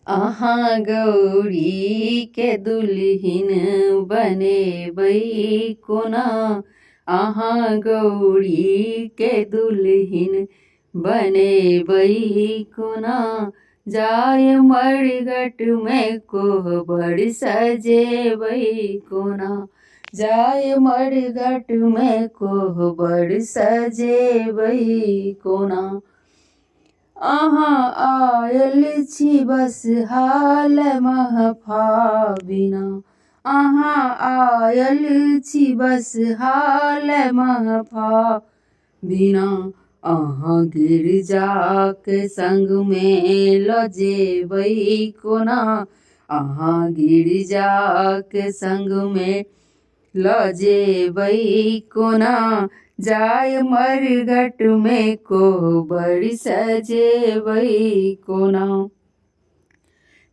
अहाँ गौरी के दुल्हिन बनेबै कोना। अहाँ गौरी के दुल्हिन बनेबै कोना। जाय मरघट में कोहबर सजेबै कोना। जाय मरघट में कोहबर सजेबै कोना। अहाँ आयल छी बस हाल महफाबिना। अहाँ आयल छी बस हाल महफाबिना। अहाँ गिरजाक संग में लऽ जेबै कोना। अहाँ गिरजाक संग में लऽ जेबै कोना। जाय मरघट में कोहबर सजेबै कोना।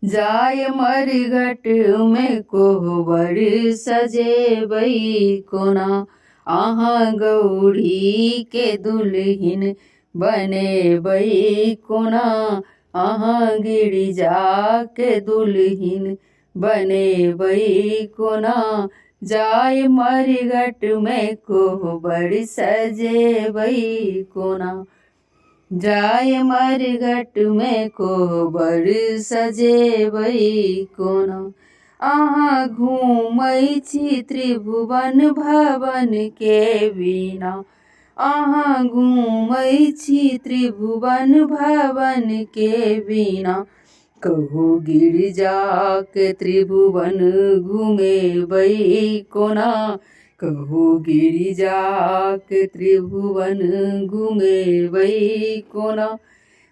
जाय मरघट में कोहबर सजेबै कोना। अहाँ गौरी के दुल्हिन बनेबै कोना। अहाँ गिरिजा के दुल्हिन बनेबै कोना। जाय मरघट में कोहबर सजेबै कोना। जाय मरघट में कोहबर सजेबै कोना। अहाँ घूमै छी त्रिभुवन भवन के बिना। अहाँ घूमै छी त्रिभुवन भवन के बिना। कहू गिरजाक त्रिभुवन घुमेबै कोना। कहू गिरिजाक त्रिभुवन घुमेबै कोना।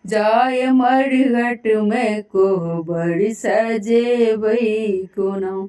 जाय मरघट में कोहबर सजेबै कोना।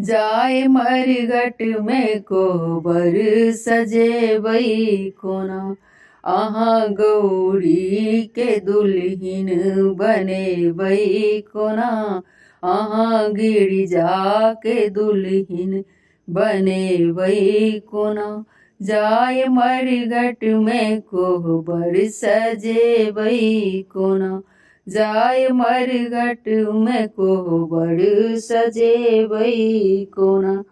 जाय मरघट में कोहबर सजेबै कोना। अहाँ गौरी के दुल्हिन बनेबै कोना। अहाँ गिरिजा के दुल्हिन बनेबै कोना। जाय मरघट में कोहबर सजेबै कोना। जाय मरघट में कोहबर सजेबै कोना।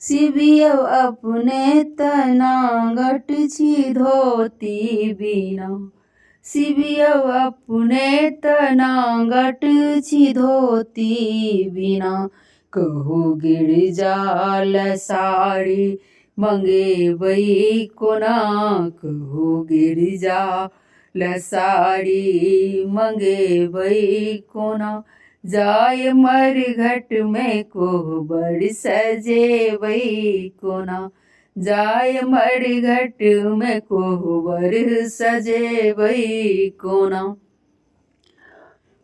शिवियो अपने तनागट छी धोती बिना। शिवियो अपने तनागट छी धोती बिना। कहू गिरजाल साड़ी मंगेबै कोना। कहू गिरजाल साड़ी मंगेबै कोना। जाय मरघट में कोहबर सजेबै कोना। जाय मरघट में कोहबर सजेबै कोना।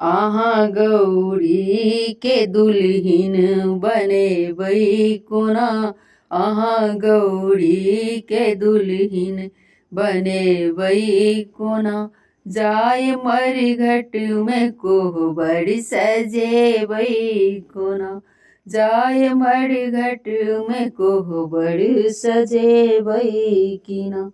अहाँ गौरी के दुल्हिन बनेबै कोना। अहाँ गौरी के दुल्हिन बनेबै कोना। जाय मरघट में कोहबर सजेबै कोना। जाय मरघट में कोहबर सजेबै किना।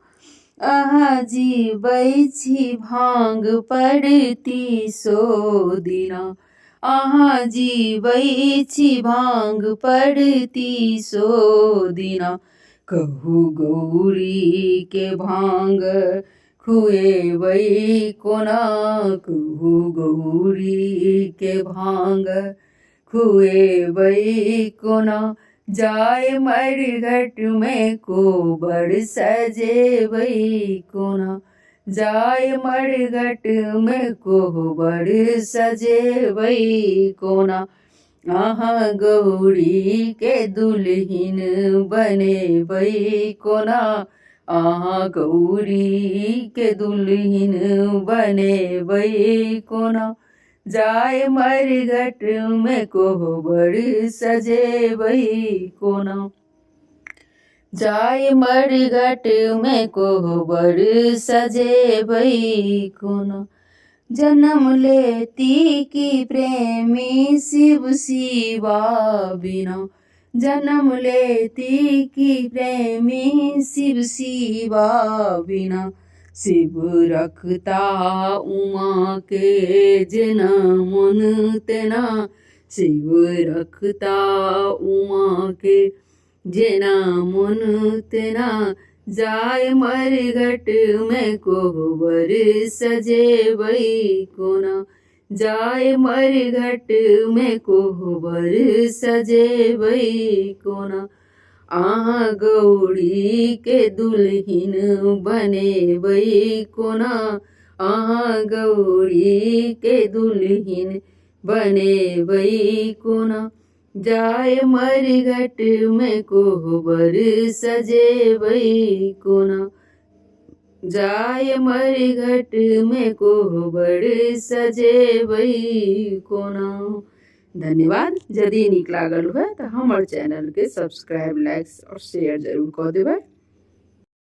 अहाँ जीबै छी भांग पड़ती सोदिना। अहाँ जीबै छी भांग पड़ती सोदिना। कहू गौरी के भांग खुएबै कोना। कहू गौरी के भांग खुएबै कोना। जाय मरघट में कोहबर सजेबै कोना। जाय मरघट में कोहबर सजेबै कोना। अहाँ गौरी के दुल्हिन बनेबै कोना। अहाँ गौरी के दुल्हिन बनेबै कोना। जाय मरघट में कोहबर सजेबै कोना। जाय मरघट में कोहबर सजेबै कोना। जन्म लेती की प्रेमी शिव शिवा बिना। जन्म लेती की प्रेमी शिव शिवा बिना। शिव रखता उमा के जेना मन तेना, शिव रखता उमा के जेना मन तेना। जाय मरघट में कोहबर सजेबै कोना, जाय मरघट में कोहबर सजेबै कोना। आहाँ गौरी के दुल्हिन बनेबै कोना, आहाँ गौरी के दुल्हिन बनेबै कोना। जाय मरघट में कोहबर सजेबै कोना, जाय मरघट में कोहबर सजेबै कोना। धन्यवाद। यदि नीक लागल हुए तो हमर चैनल के सब्सक्राइब, लाइक और शेयर जरूर कऽ देबै।